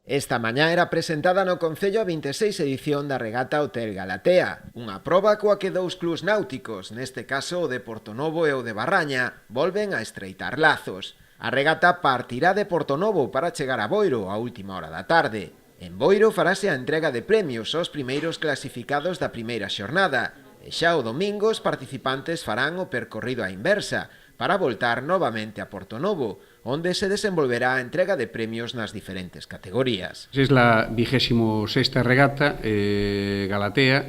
Esta mañá era presentada no Concello a 26 edición da regata Hotel Galatea, unha proba coa que dous clubs náuticos, neste caso o de Portonovo e o de Barraña, volven a estreitar lazos. A regata partirá de Portonovo para chegar a Boiro a última hora da tarde. En Boiro farase a entrega de premios aos primeiros clasificados da primeira xornada, e xa o domingo os participantes farán o percorrido á inversa, para voltar novamente a Portonovo, onde se desenvolverá a entrega de premios nas diferentes categorías. Es la 26ª regata Galatea,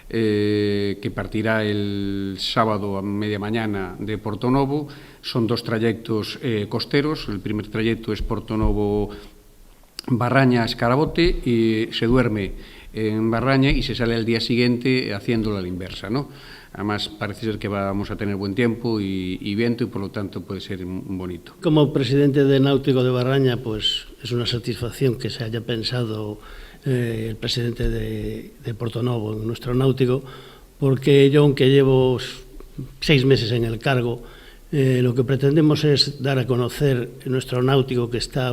que partirá el sábado a media mañana de Portonovo. Son dos trayectos costeros. El primer trayecto es Portonovo-Barraña-Escarabote y se duerme en Barraña y se sale al día siguiente haciéndolo a la inversa, ¿no? Además, parece ser que vamos a tener buen tiempo y viento y, por lo tanto, puede ser bonito. Como presidente de Náutico de Barraña, pues es una satisfacción que se haya pensado el presidente de Portonovo en nuestro náutico, porque yo, aunque llevo 6 meses en el cargo, lo que pretendemos es dar a conocer nuestro náutico, que está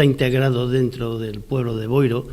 integrado dentro del pueblo de Boiro,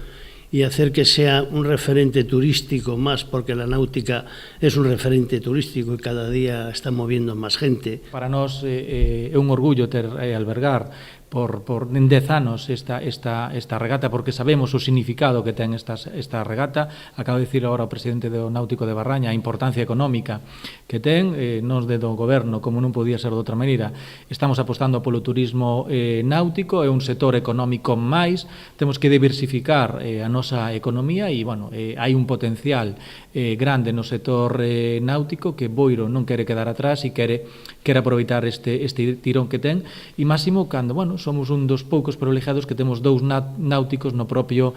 y hacer que sea un referente turístico más, porque la náutica es un referente turístico y cada día está moviendo más gente. Para nós é un orgullo ter albergar por 10 anos esta regata, porque sabemos o significado que ten esta regata. Acabo de dicir agora o presidente do Náutico de Barraña a importancia económica que ten. Nos do goberno, como non podía ser de outra maneira, estamos apostando polo turismo náutico, é un sector económico máis, temos que diversificar a nosa economía e, bueno, hai un potencial grande no sector náutico que Boiro non quere quedar atrás e quere aproveitar este tirón que ten, e máximo cando, bueno, somos un dos poucos privilegiados que temos dous náuticos no propio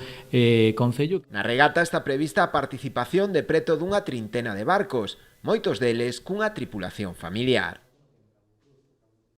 Concello. Na regata está prevista a participación de preto dunha trintena de barcos, moitos deles cunha tripulación familiar.